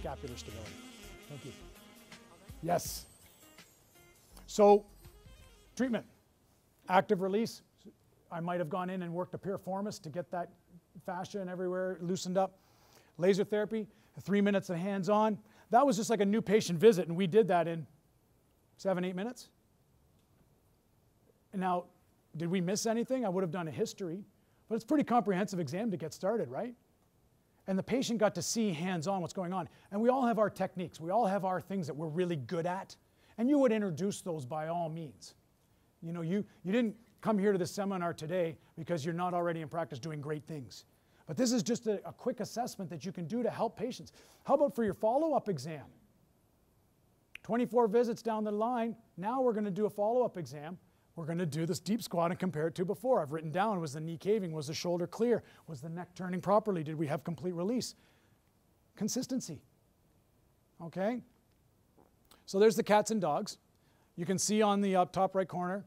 scapular stability. Thank you. Yes. So, treatment. Active release. I might have gone in and worked a piriformis to get that fascia and everywhere loosened up. Laser therapy, 3 minutes of hands-on. That was just like a new patient visit, and we did that in 7, 8 minutes. And now, did we miss anything? I would have done a history, but it's a pretty comprehensive exam to get started, right? And the patient got to see hands-on what's going on. And we all have our techniques. We all have our things that we're really good at. And you would introduce those by all means. You know, you didn't come here to this seminar today because you're not already in practice doing great things. But this is just a quick assessment that you can do to help patients. How about for your follow-up exam? 24 visits down the line, now we're going to do a follow-up exam. We're going to do this deep squat and compare it to before. I've written down, was the knee caving? Was the shoulder clear? Was the neck turning properly? Did we have complete release? Consistency. Okay? So there's the cats and dogs. You can see on the top right corner,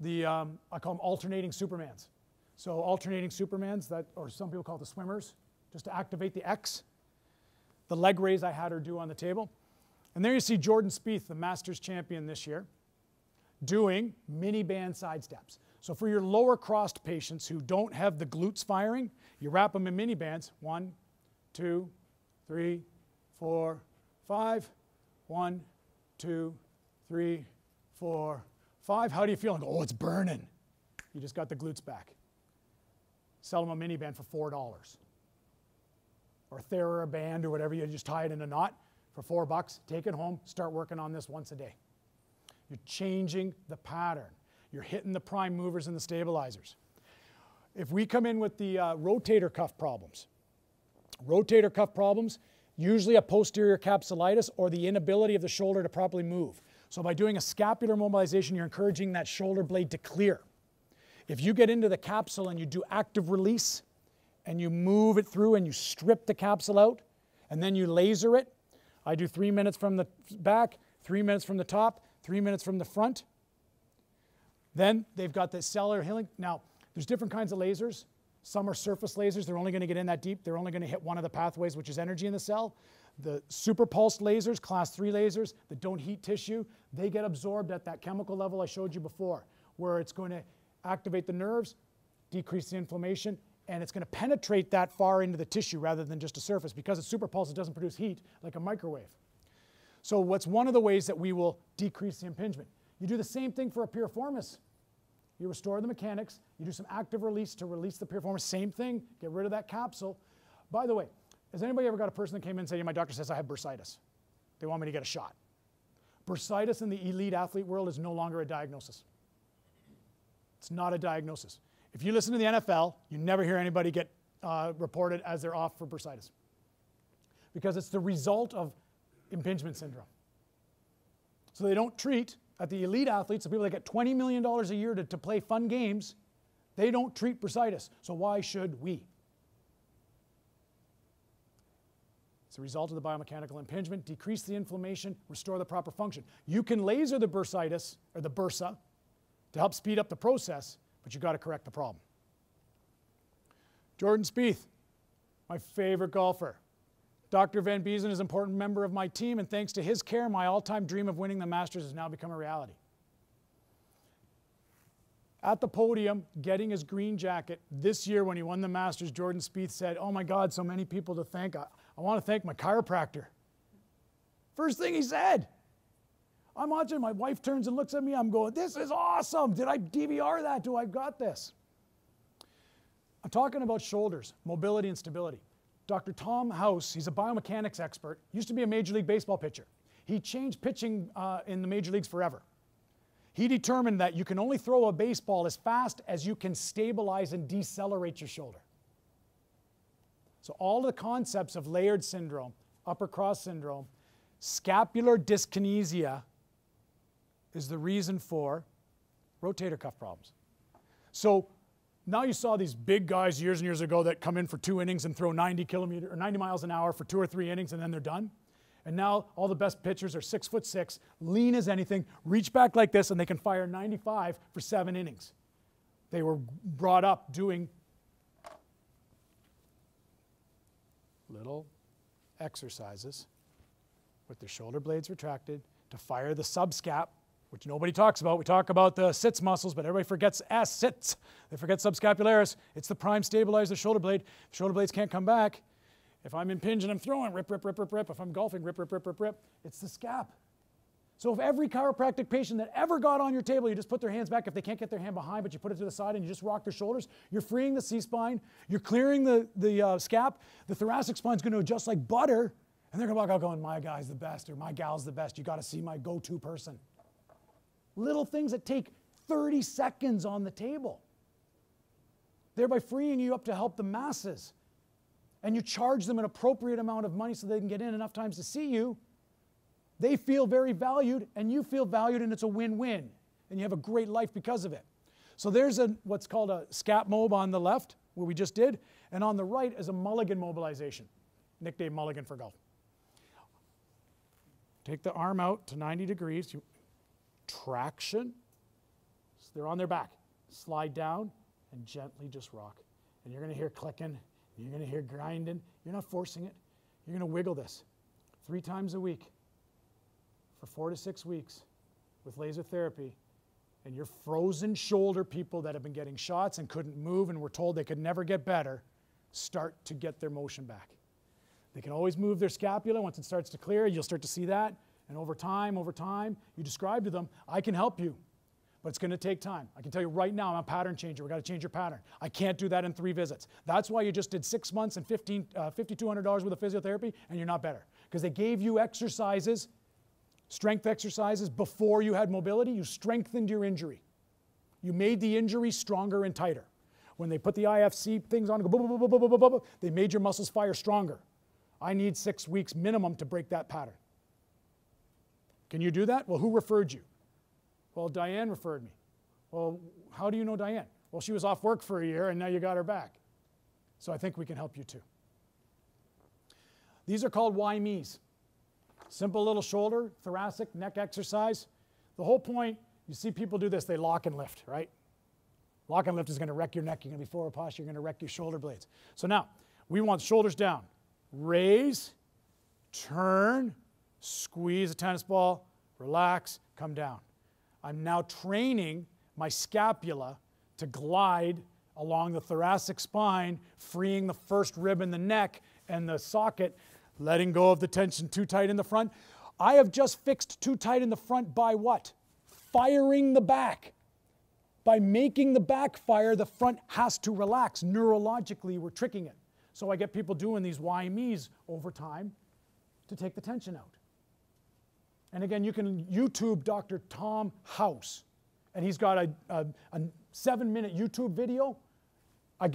I call them alternating Supermans. So alternating Supermans, or some people call it the swimmers, just to activate the X. The leg raise I had her do on the table. And there you see Jordan Spieth, the Masters champion this year, doing mini band side steps. So for your lower crossed patients who don't have the glutes firing, you wrap them in mini bands. 1, 2, 3, 4, 5. 1, 2, 3, 4, 5. How do you feel? And go, oh, it's burning. You just got the glutes back. Sell them a mini band for $4. Or TheraBand or whatever. You just tie it in a knot for $4. Take it home. Start working on this once a day. You're changing the pattern. You're hitting the prime movers and the stabilizers. If we come in with the rotator cuff problems, usually a posterior capsulitis or the inability of the shoulder to properly move. So by doing a scapular mobilization, you're encouraging that shoulder blade to clear. If you get into the capsule and you do active release and you move it through and you strip the capsule out and then you laser it, I do 3 minutes from the back, 3 minutes from the top, 3 minutes from the front. Then they've got the cellular healing. Now, there's different kinds of lasers. Some are surface lasers. They're only going to get in that deep. They're only going to hit one of the pathways, which is energy in the cell. The superpulsed lasers, class 3 lasers that don't heat tissue, they get absorbed at that chemical level I showed you before, where it's going to activate the nerves, decrease the inflammation, and it's going to penetrate that far into the tissue rather than just a surface. Because it's superpulsed, it doesn't produce heat like a microwave. So what's one of the ways that we will decrease the impingement? You do the same thing for a piriformis. You restore the mechanics. You do some active release to release the piriformis. Same thing. Get rid of that capsule. By the way, has anybody ever got a person that came in and said, my doctor says I have bursitis. They want me to get a shot. Bursitis in the elite athlete world is no longer a diagnosis. It's not a diagnosis. If you listen to the NFL, you never hear anybody get reported as they're off for bursitis. Because it's the result of impingement syndrome. So they don't treat, at the elite athletes, the people that get $20 million a year to play fun games, they don't treat bursitis. So why should we? It's a result of the biomechanical impingement. Decrease the inflammation, restore the proper function. You can laser the bursitis, or the bursa, to help speed up the process, but you've got to correct the problem. Jordan Spieth, my favorite golfer. Dr. Van Biesen is an important member of my team, and thanks to his care, my all-time dream of winning the Masters has now become a reality. At the podium, getting his green jacket, this year when he won the Masters, Jordan Spieth said, oh my God, so many people to thank. I want to thank my chiropractor. First thing he said. I'm watching, my wife turns and looks at me, I'm going, this is awesome. Did I DVR that? Do I got this? I'm talking about shoulders, mobility and stability. Dr. Tom House, he's a biomechanics expert, used to be a Major League Baseball pitcher. He changed pitching in the major leagues forever. He determined that you can only throw a baseball as fast as you can stabilize and decelerate your shoulder. So all the concepts of layered syndrome, upper cross syndrome, scapular dyskinesia is the reason for rotator cuff problems. So now you saw these big guys years and years ago that come in for 2 innings and throw 90 miles an hour for 2 or 3 innings and then they're done. And now all the best pitchers are 6'6", lean as anything, reach back like this, and they can fire 95 for 7 innings. They were brought up doing little exercises with their shoulder blades retracted to fire the subscap, which nobody talks about. We talk about the sits muscles, but everybody forgets sits. They forget subscapularis. It's the prime stabilizer, the shoulder blade. The shoulder blades can't come back. If I'm impinged and I'm throwing, rip, rip, rip, rip, rip. If I'm golfing, rip, rip, rip, rip, rip. It's the scap. So if every chiropractic patient that ever got on your table, you just put their hands back, if they can't get their hand behind, but you put it to the side and you just rock their shoulders, you're freeing the C-spine, you're clearing the scap, the thoracic spine's going to adjust like butter, and they're going to walk out going, my guy's the best, or my gal's the best. You got to see my go-to person. Little things that take 30 seconds on the table, thereby freeing you up to help the masses. And you charge them an appropriate amount of money so they can get in enough times to see you. They feel very valued, and you feel valued, and it's a win-win. And you have a great life because of it. So there's what's called a scap mob on the left, where we just did, and on the right is a mulligan mobilization, nicknamed mulligan for golf. Take the arm out to 90 degrees, traction, so they're on their back. Slide down and gently just rock. And you're going to hear clicking, you're going to hear grinding. You're not forcing it. You're going to wiggle this 3 times a week for 4 to 6 weeks with laser therapy, and your frozen shoulder people that have been getting shots and couldn't move and were told they could never get better start to get their motion back. They can always move their scapula. Once it starts to clear, you'll start to see that. And over time, you describe to them, I can help you, but it's going to take time. I can tell you right now, I'm a pattern changer. We've got to change your pattern. I can't do that in 3 visits. That's why you just did 6 months and $5,200 worth of physiotherapy, and you're not better. Because they gave you exercises, strength exercises, before you had mobility. You strengthened your injury. You made the injury stronger and tighter. When they put the IFC things on, they made your muscles fire stronger. I need 6 weeks minimum to break that pattern. Can you do that? Well, who referred you? Well, Diane referred me. Well, how do you know Diane? Well, she was off work for a year, and now you got her back. So I think we can help you too. These are called why-me's. Simple little shoulder, thoracic, neck exercise. The whole point, you see people do this, they lock and lift, right? Lock and lift is going to wreck your neck. You're going to be forward posture. You're going to wreck your shoulder blades. So now, we want shoulders down. Raise, turn, squeeze a tennis ball, relax, come down. I'm now training my scapula to glide along the thoracic spine, freeing the first rib in the neck and the socket, letting go of the tension too tight in the front. I have just fixed too tight in the front by what? Firing the back. By making the back fire, the front has to relax. Neurologically, we're tricking it. So I get people doing these why-me's over time to take the tension out. And again, you can YouTube Dr. Tom House, and he's got a 7-minute YouTube video. I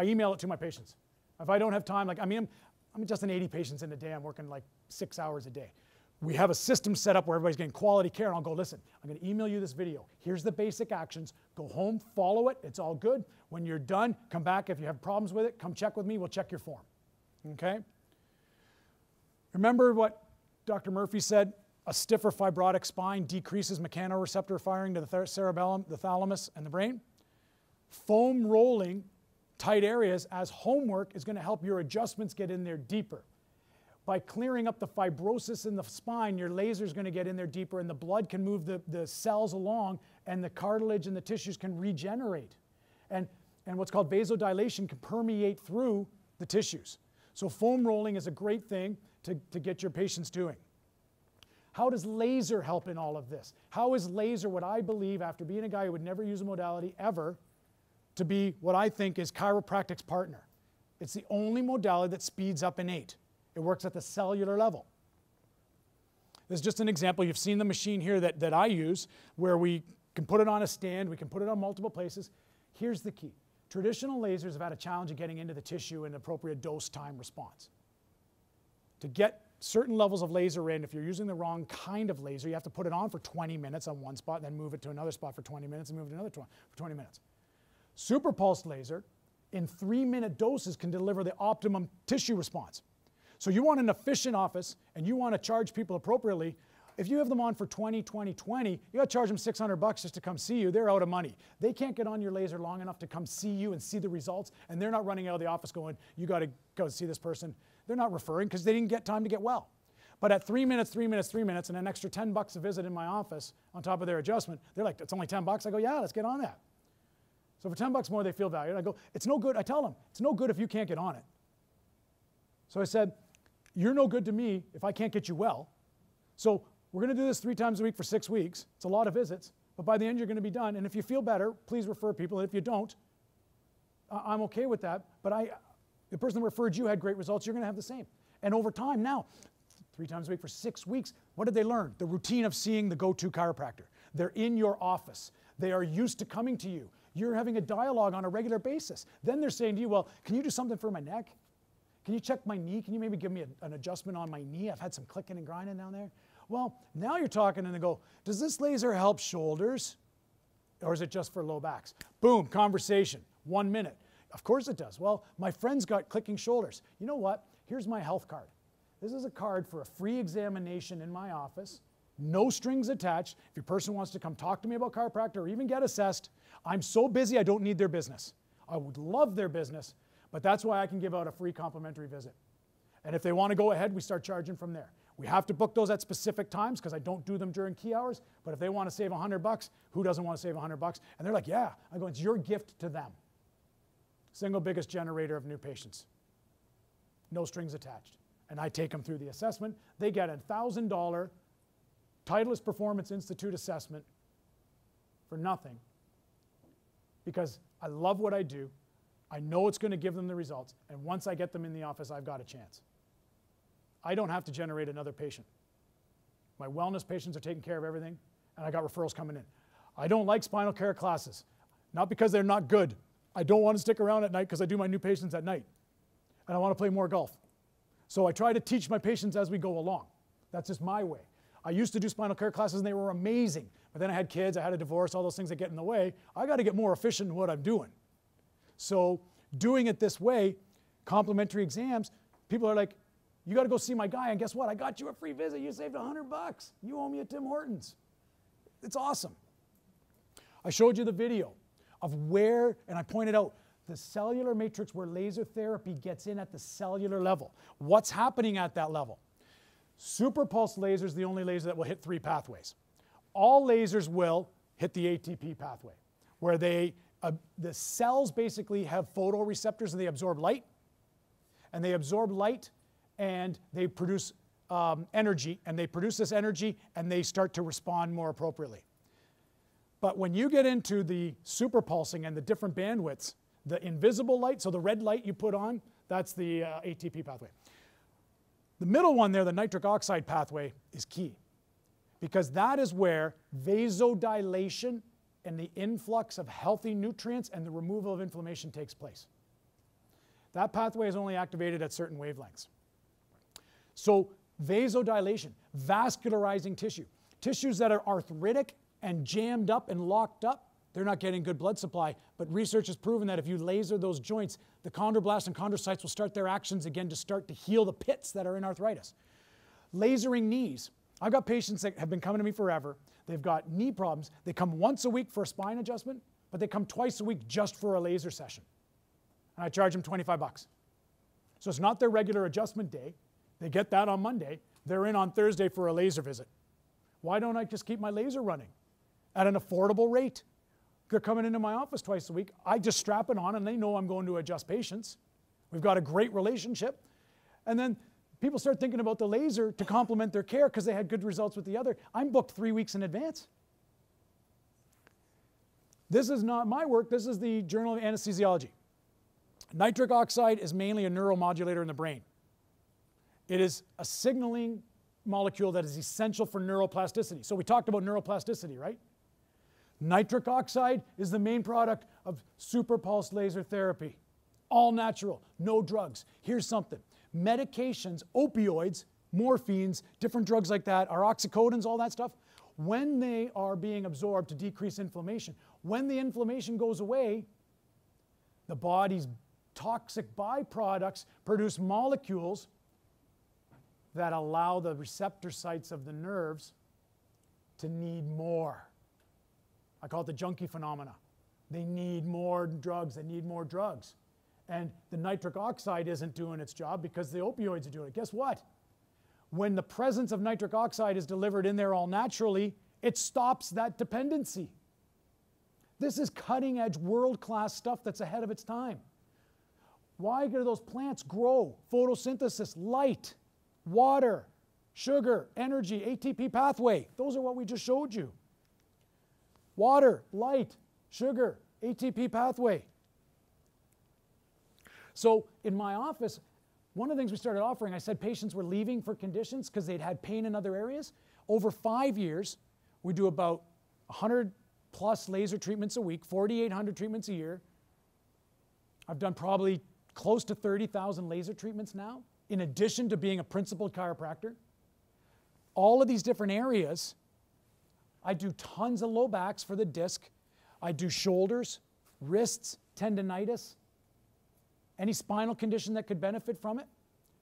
email it to my patients. If I don't have time, I'm just an 80 patients in a day. I'm working like 6 hours a day. We have a system set up where everybody's getting quality care, and I'll go, listen, I'm going to email you this video. Here's the basic actions. Go home, follow it. It's all good. When you're done, come back. If you have problems with it, come check with me. We'll check your form. Okay? Remember what Dr. Murphy said? A stiffer fibrotic spine decreases mechanoreceptor firing to the cerebellum, the thalamus, and the brain. Foam rolling tight areas as homework is going to help your adjustments get in there deeper. By clearing up the fibrosis in the spine, your laser is going to get in there deeper, and the blood can move the cells along, and the cartilage and the tissues can regenerate. And what's called vasodilation can permeate through the tissues. So foam rolling is a great thing to get your patients doing. How does laser help in all of this? How is laser what I believe, after being a guy who would never use a modality ever, to be what I think is chiropractic's partner? It's the only modality that speeds up innate. It works at the cellular level. This is just an example. You've seen the machine here that I use, where we can put it on a stand, we can put it on multiple places. Here's the key. Traditional lasers have had a challenge of getting into the tissue in appropriate dose time response. To get certain levels of laser in, if you're using the wrong kind of laser, you have to put it on for 20 minutes on one spot, then move it to another spot for 20 minutes, and move it to another for 20 minutes. Superpulsed laser, in 3-minute doses, can deliver the optimum tissue response. So you want an efficient office, and you want to charge people appropriately. If you have them on for 20, 20, 20, you got to charge them $600 just to come see you. They're out of money. They can't get on your laser long enough to come see you and see the results, and they're not running out of the office going, you got to go see this person. They're not referring because they didn't get time to get well. But at 3 minutes, 3 minutes, 3 minutes, and an extra $10 a visit in my office on top of their adjustment, they're like, it's only $10? I go, yeah, let's get on that. So for $10 more, they feel valued. I go, it's no good. I tell them, it's no good if you can't get on it. So I said, you're no good to me if I can't get you well. So we're going to do this 3 times a week for 6 weeks. It's a lot of visits, but by the end, you're going to be done. And if you feel better, please refer people. If you don't, I'm okay with that. But the person that referred you had great results. You're going to have the same. And over time now, 3 times a week for 6 weeks, what did they learn? The routine of seeing the go-to chiropractor. They're in your office. They are used to coming to you. You're having a dialogue on a regular basis. Then they're saying to you, well, can you do something for my neck? Can you check my knee? Can you maybe give me an adjustment on my knee? I've had some clicking and grinding down there. Well, now you're talking and they go, does this laser help shoulders? Or is it just for low backs? Boom, conversation, 1 minute. Of course it does. Well, my friend's got clicking shoulders. You know what? Here's my health card. This is a card for a free examination in my office, no strings attached. If your person wants to come talk to me about chiropractor or even get assessed, I'm so busy I don't need their business. I would love their business, but that's why I can give out a free complimentary visit. And if they want to go ahead, we start charging from there. We have to book those at specific times because I don't do them during key hours, but if they want to save $100, who doesn't want to save $100? And they're like, yeah. I go, it's your gift to them. Single biggest generator of new patients. No strings attached. And I take them through the assessment. They get a $1,000 Titleist Performance Institute assessment for nothing because I love what I do. I know it's going to give them the results. And once I get them in the office, I've got a chance. I don't have to generate another patient. My wellness patients are taking care of everything, and I got referrals coming in. I don't like spinal care classes, not because they're not good. I don't want to stick around at night because I do my new patients at night, and I want to play more golf. So I try to teach my patients as we go along. That's just my way. I used to do spinal care classes, and they were amazing. But then I had kids, I had a divorce, all those things that get in the way. I got to get more efficient in what I'm doing. So doing it this way, complimentary exams, people are like, you got to go see my guy, and guess what? I got you a free visit. You saved $100. You owe me a Tim Hortons. It's awesome. I showed you the video of where, and I pointed out, the cellular matrix where laser therapy gets in at the cellular level. What's happening at that level? Superpulsed laser is the only laser that will hit 3 pathways. All lasers will hit the ATP pathway, where the cells basically have photoreceptors and they absorb light. And they absorb light and they produce energy. And they produce this energy and they start to respond more appropriately. But when you get into the superpulsing and the different bandwidths, the invisible light, so the red light you put on, that's the ATP pathway. The middle one there, the nitric oxide pathway, is key because that is where vasodilation and the influx of healthy nutrients and the removal of inflammation takes place. That pathway is only activated at certain wavelengths. So vasodilation, vascularizing tissue, tissues that are arthritic and jammed up and locked up, they're not getting good blood supply, but research has proven that if you laser those joints, the chondroblasts and chondrocytes will start their actions again to start to heal the pits that are in arthritis. Lasering knees. I've got patients that have been coming to me forever. They've got knee problems. They come once a week for a spine adjustment, but they come twice a week just for a laser session. And I charge them $25. So it's not their regular adjustment day. They get that on Monday. They're in on Thursday for a laser visit. Why don't I just keep my laser running at an affordable rate? They're coming into my office twice a week. I just strap it on and they know I'm going to adjust patients. We've got a great relationship. And then people start thinking about the laser to complement their care because they had good results with the other. I'm booked 3 weeks in advance. This is not my work. This is the Journal of Anesthesiology. Nitric oxide is mainly a neuromodulator in the brain. It is a signaling molecule that is essential for neuroplasticity. So we talked about neuroplasticity, right? Nitric oxide is the main product of superpulsed laser therapy. All natural, no drugs. Here's something. Medications, opioids, morphines, different drugs like that, our oxycodons, all that stuff, when they are being absorbed to decrease inflammation, when the inflammation goes away, the body's toxic byproducts produce molecules that allow the receptor sites of the nerves to need more. I call it the junkie phenomena. They need more drugs, they need more drugs. And the nitric oxide isn't doing its job because the opioids are doing it. Guess what? when the presence of nitric oxide is delivered in there all naturally, it stops that dependency. This is cutting-edge, world-class stuff that's ahead of its time. Why do those plants grow? Photosynthesis, light, water, sugar, energy, ATP pathway. Those are what we just showed you. Water, light, sugar, ATP pathway. So in my office, one of the things we started offering, I said patients were leaving for conditions because they'd had pain in other areas. Over 5 years, we do about 100 plus laser treatments a week, 4,800 treatments a year. I've done probably close to 30,000 laser treatments now, in addition to being a principal chiropractor. All of these different areas, I do tons of low backs for the disc. I do shoulders, wrists, tendinitis, any spinal condition that could benefit from it.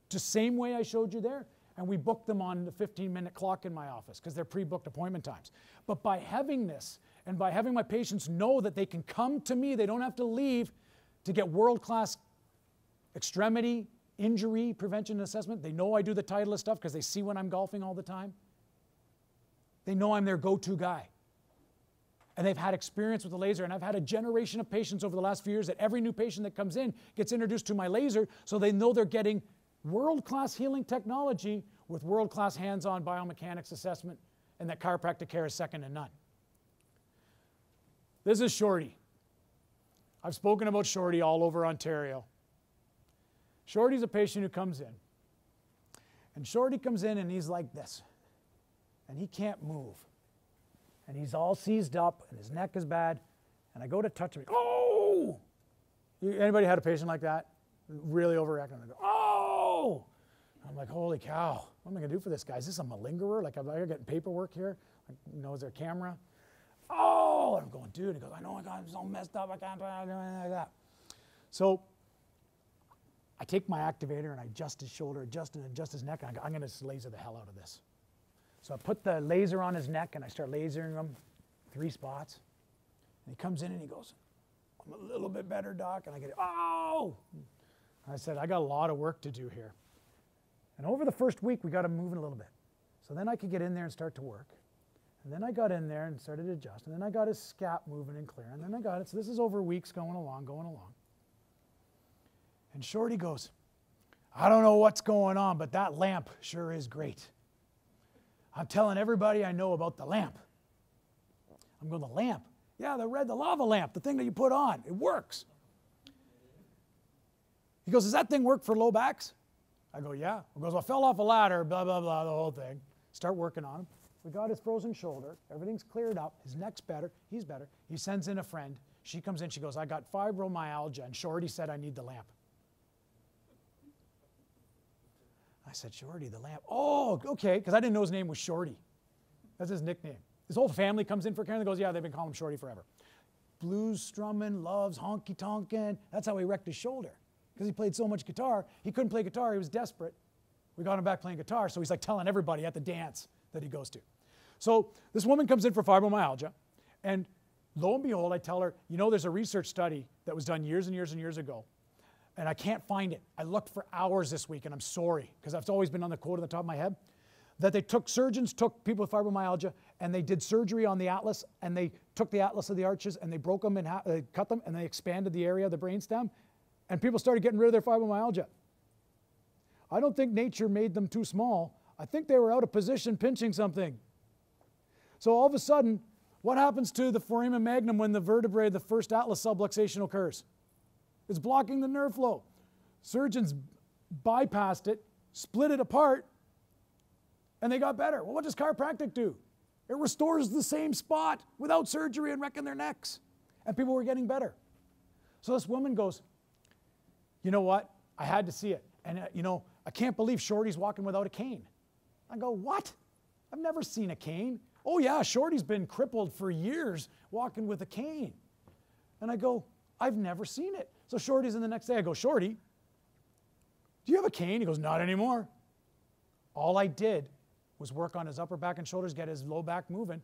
Just same way I showed you there. And we book them on the 15-minute clock in my office because they're pre-booked appointment times. But by having this, and by having my patients know that they can come to me, they don't have to leave to get world-class extremity, injury prevention and assessment. They know I do the Titleist stuff because they see when I'm golfing all the time. They know I'm their go-to guy. And they've had experience with the laser, and I've had a generation of patients over the last few years that every new patient that comes in gets introduced to my laser, so they know they're getting world-class healing technology with world-class hands-on biomechanics assessment, and that chiropractic care is second to none. This is Shorty. I've spoken about Shorty all over Ontario. Shorty's a patient who comes in. And Shorty comes in and he's like this. And he can't move. And he's all seized up and his neck is bad. And I go to touch him. Oh! Anybody had a patient like that? Really overreacting. I go, oh! I'm like, holy cow. What am I going to do for this guy? Is this a malingerer? Like, I'm getting paperwork here? Like, you know, is there a camera? Oh! And I'm going, dude. He goes, I know I got him so messed up. I can't do anything like that. So I take my activator and I adjust his shoulder, adjust his neck, and I go, I'm going to laser the hell out of this. So I put the laser on his neck and I start lasering him 3 spots. And he comes in and he goes, I'm a little bit better, doc. And I get, oh! And I said, I got a lot of work to do here. And over the first week, we got him moving a little bit. So then I could get in there and start to work. And then I got in there and started to adjust. And then I got his scap moving and clear. And then I got it. So this is over weeks going along. And Shorty goes, I don't know what's going on, but that lamp sure is great. I'm telling everybody I know about the lamp. I'm going, the lamp? Yeah, the lava lamp, the thing that you put on. It works. He goes, does that thing work for low backs? I go, yeah. He goes, well, I fell off a ladder, blah, blah, blah, the whole thing. Start working on him. We got his frozen shoulder. Everything's cleared up. His neck's better. He's better. He sends in a friend. She comes in. She goes, I got fibromyalgia, and Shorty said I need the lamp. I said, Shorty, the lamp. Oh, okay, because I didn't know his name was Shorty. That's his nickname. His whole family comes in for care and goes, yeah, they've been calling him Shorty forever. Blues strumming, loves honky-tonkin'. That's how he wrecked his shoulder. Because he played so much guitar, he couldn't play guitar, he was desperate. We got him back playing guitar, so he's like telling everybody at the dance that he goes to. So this woman comes in for fibromyalgia, and lo and behold, I tell her, you know, there's a research study that was done years and years and years ago, and I can't find it. I looked for hours this week, and I'm sorry, because I've always been on the quote on the top of my head, that surgeons took people with fibromyalgia, and they did surgery on the atlas, and they took the atlas of the arches, and they broke them, and cut them, and they expanded the area of the brainstem, and people started getting rid of their fibromyalgia. I don't think nature made them too small. I think they were out of position pinching something. So all of a sudden, what happens to the foramen magnum when the vertebrae, the first atlas subluxation occurs? It's blocking the nerve flow. Surgeons bypassed it, split it apart, and they got better. Well, what does chiropractic do? It restores the same spot without surgery and wrecking their necks. And people were getting better. So this woman goes, you know what? I had to see it. And you know, I can't believe Shorty's walking without a cane. I go, what? I've never seen a cane. Oh yeah, Shorty's been crippled for years walking with a cane. And I go, I've never seen it. So Shorty's in the next day. I go, Shorty, do you have a cane? He goes, not anymore. All I did was work on his upper back and shoulders, get his low back moving,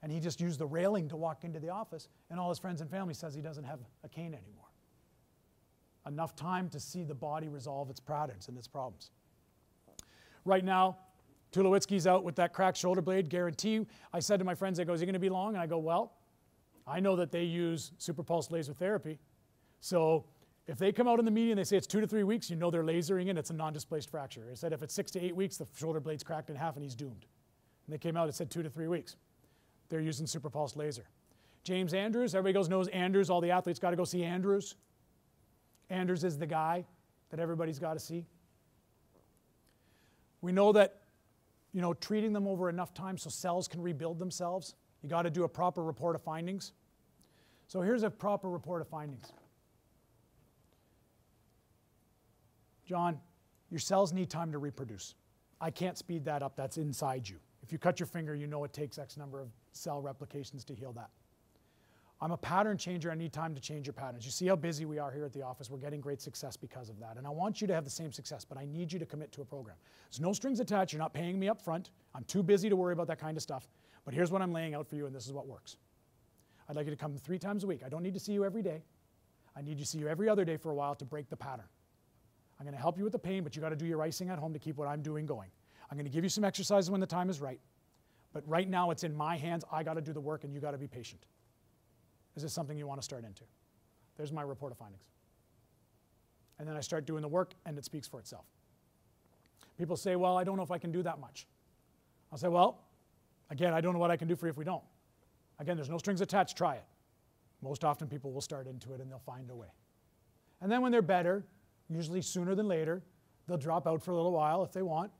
and he just used the railing to walk into the office, and all his friends and family says he doesn't have a cane anymore. Enough time to see the body resolve its patterns and its problems. Right now, Tulowitzki's out with that cracked shoulder blade, guarantee. I said to my friends, I go, is he going to be long? And I go, well, I know that they use superpulsed laser therapy. So if they come out in the media and they say it's 2 to 3 weeks, you know they're lasering and it's a non-displaced fracture. I said if it's 6 to 8 weeks, the shoulder blade's cracked in half and he's doomed. And they came out and said 2 to 3 weeks. They're using superpulsed laser. James Andrews, everybody knows Andrews. All the athletes got to go see Andrews. Andrews is the guy that everybody's got to see. We know that, you know, treating them over enough time so cells can rebuild themselves, you got to do a proper report of findings. So here's a proper report of findings. John, your cells need time to reproduce. I can't speed that up. That's inside you. If you cut your finger, you know it takes X number of cell replications to heal that. I'm a pattern changer. I need time to change your patterns. You see how busy we are here at the office. We're getting great success because of that. And I want you to have the same success, but I need you to commit to a program. There's no strings attached. You're not paying me up front. I'm too busy to worry about that kind of stuff. But here's what I'm laying out for you, and this is what works. I'd like you to come 3 times a week. I don't need to see you every day. I need you to see you every other day for a while to break the pattern. I'm going to help you with the pain, but you got to do your icing at home to keep what I'm doing going. I'm going to give you some exercises when the time is right. But right now it's in my hands. I got to do the work, and you got to be patient. Is this something you want to start into? There's my report of findings. And then I start doing the work, and it speaks for itself. People say, well, I don't know if I can do that much. I'll say, well, again, I don't know what I can do for you if we don't. Again, there's no strings attached. Try it. Most often people will start into it, and they'll find a way. And then when they're better, usually sooner than later, they'll drop out for a little while if they want,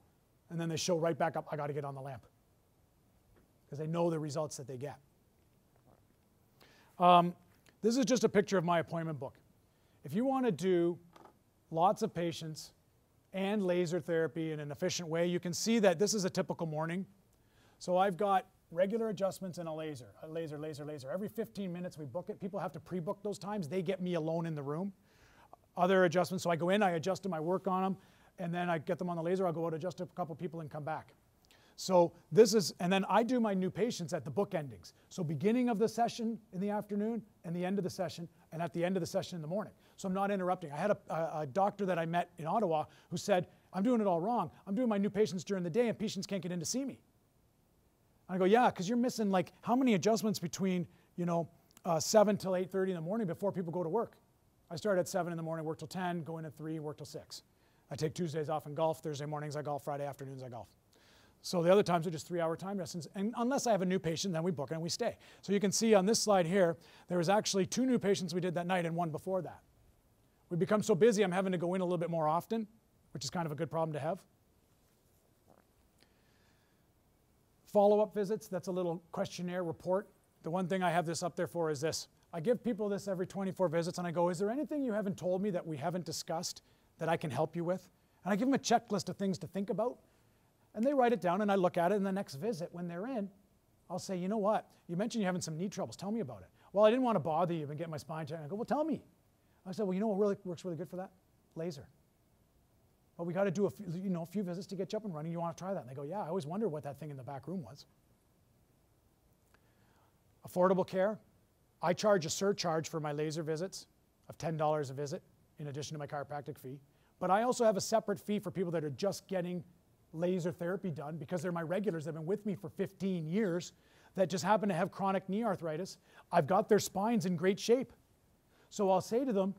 and then they show right back up, I got to get on the lamp. Because they know the results that they get. This is just a picture of my appointment book. If you want to do lots of patients and laser therapy in an efficient way, you can see that this is a typical morning. So I've got regular adjustments and a laser. Every 15 minutes we book it. People have to pre-book those times. They get me alone in the room. Other adjustments, so I go in, I adjust them, I work on them, and then I get them on the laser. I'll go out, adjust a couple people, and come back. So this is, and then I do my new patients at the book endings. So beginning of the session in the afternoon and the end of the session and at the end of the session in the morning. So I'm not interrupting. I had a doctor that I met in Ottawa who said, I'm doing it all wrong. I'm doing my new patients during the day and patients can't get in to see me. And I go, yeah, because you're missing like how many adjustments between, 7 till 8:30 in the morning before people go to work. I start at 7 in the morning, work till 10, go in at 3, work till 6. I take Tuesdays off and golf. Thursday mornings I golf. Friday afternoons I golf. So the other times are just 3-hour time lessons. And unless I have a new patient, then we book it and we stay. So you can see on this slide here, there was actually 2 new patients we did that night and 1 before that. We become so busy, I'm having to go in a little bit more often, which is kind of a good problem to have. Follow-up visits, that's a little questionnaire report. The one thing I have this up there for is this. I give people this every 24 visits and I go, is there anything you haven't told me that we haven't discussed that I can help you with? And I give them a checklist of things to think about. And they write it down and I look at it, and the next visit when they're in, I'll say, you know what? You mentioned you're having some knee troubles. Tell me about it. Well, I didn't want to bother you and get my spine checked. I go, well, tell me. I said, well, you know what really works really good for that? Laser. But we got to do a few visits to get you up and running. You want to try that? And they go, yeah, I always wondered what that thing in the back room was. Affordable care. I charge a surcharge for my laser visits of $10 a visit in addition to my chiropractic fee. But I also have a separate fee for people that are just getting laser therapy done because they're my regulars. They've been with me for 15 years that just happen to have chronic knee arthritis. I've got their spines in great shape. So I'll say to them,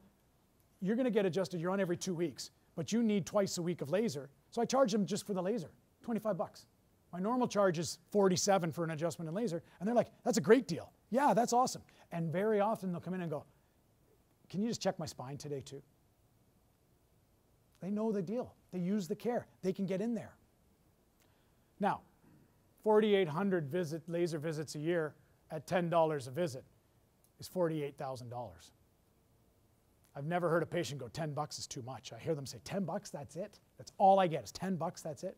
you're going to get adjusted. You're on every 2 weeks, but you need twice a week of laser. So I charge them just for the laser, 25 bucks. My normal charge is 47 for an adjustment in laser. And they're like, that's a great deal. Yeah, that's awesome. And very often they'll come in and go, can you just check my spine today too? They know the deal. They use the care. They can get in there. Now, 4,800 laser visits a year at $10 a visit is $48,000. I've never heard a patient go, 10 bucks is too much. I hear them say, 10 bucks, that's it? That's all I get is 10 bucks, that's it?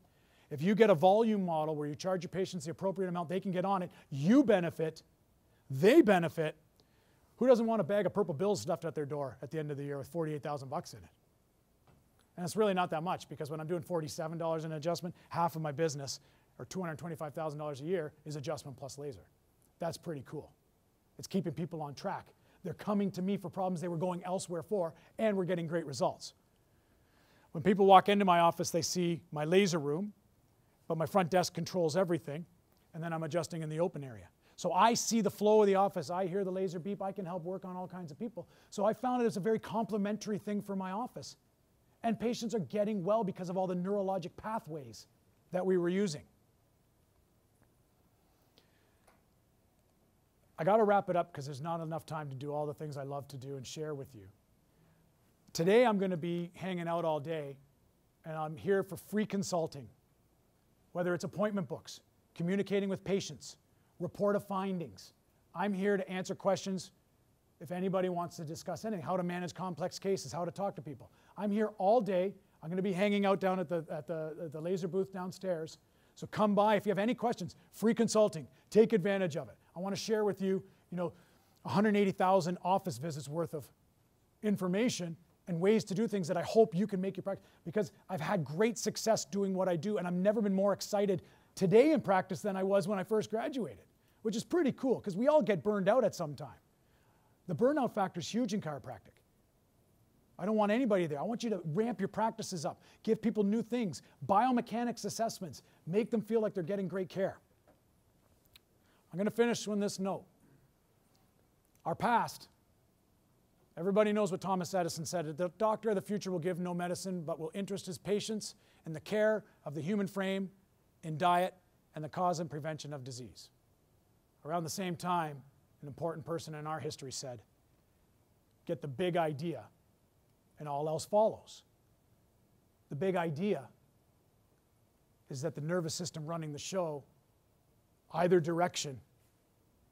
If you get a volume model where you charge your patients the appropriate amount, they can get on it, you benefit, they benefit. Who doesn't want a bag of purple bills stuffed at their door at the end of the year with 48,000 bucks in it? And it's really not that much because when I'm doing $47 in adjustment, half of my business, or $225,000 a year, is adjustment plus laser. That's pretty cool. It's keeping people on track. They're coming to me for problems they were going elsewhere for, and we're getting great results. When people walk into my office, they see my laser room, but my front desk controls everything, and then I'm adjusting in the open area. So I see the flow of the office. I hear the laser beep. I can help work on all kinds of people. So I found it as a very complementary thing for my office. And patients are getting well because of all the neurologic pathways that we were using. I got to wrap it up because there's not enough time to do all the things I love to do and share with you. Today I'm going to be hanging out all day, and I'm here for free consulting, whether it's appointment books, communicating with patients, report of findings. I'm here to answer questions if anybody wants to discuss anything, how to manage complex cases, how to talk to people. I'm here all day. I'm going to be hanging out down at the laser booth downstairs. So come by if you have any questions. Free consulting. Take advantage of it. I want to share with you, 180,000 office visits worth of information and ways to do things that I hope you can make your practice, because I've had great success doing what I do, and I've never been more excited today in practice than I was when I first graduated, which is pretty cool because we all get burned out at some time. The burnout factor is huge in chiropractic. I don't want anybody there. I want you to ramp your practices up, give people new things, biomechanics assessments, make them feel like they're getting great care. I'm going to finish on this note. Our past, everybody knows what Thomas Edison said. The doctor of the future will give no medicine, but will interest his patients in the care of the human frame, in diet, and the cause and prevention of disease. Around the same time, an important person in our history said, get the big idea and all else follows. The big idea is that the nervous system running the show, either direction,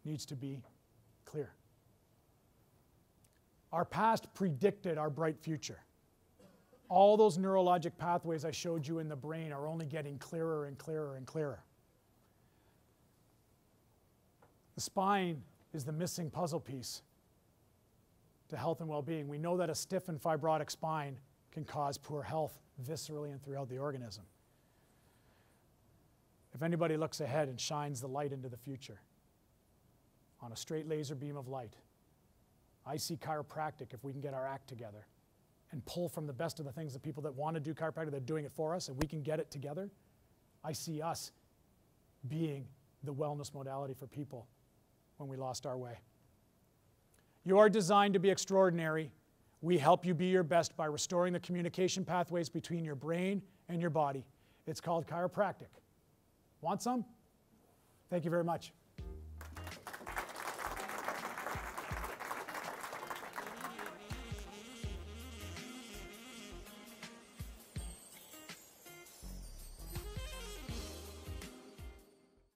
needs to be clear. Our past predicted our bright future. All those neurologic pathways I showed you in the brain are only getting clearer and clearer and clearer. The spine is the missing puzzle piece to health and well-being. We know that a stiff and fibrotic spine can cause poor health viscerally and throughout the organism. If anybody looks ahead and shines the light into the future on a straight laser beam of light, I see chiropractic, if we can get our act together and pull from the best of the things, the people that want to do chiropractic, they're doing it for us, and we can get it together. I see us being the wellness modality for people when we lost our way. You are designed to be extraordinary. We help you be your best by restoring the communication pathways between your brain and your body. It's called chiropractic. Want some? Thank you very much.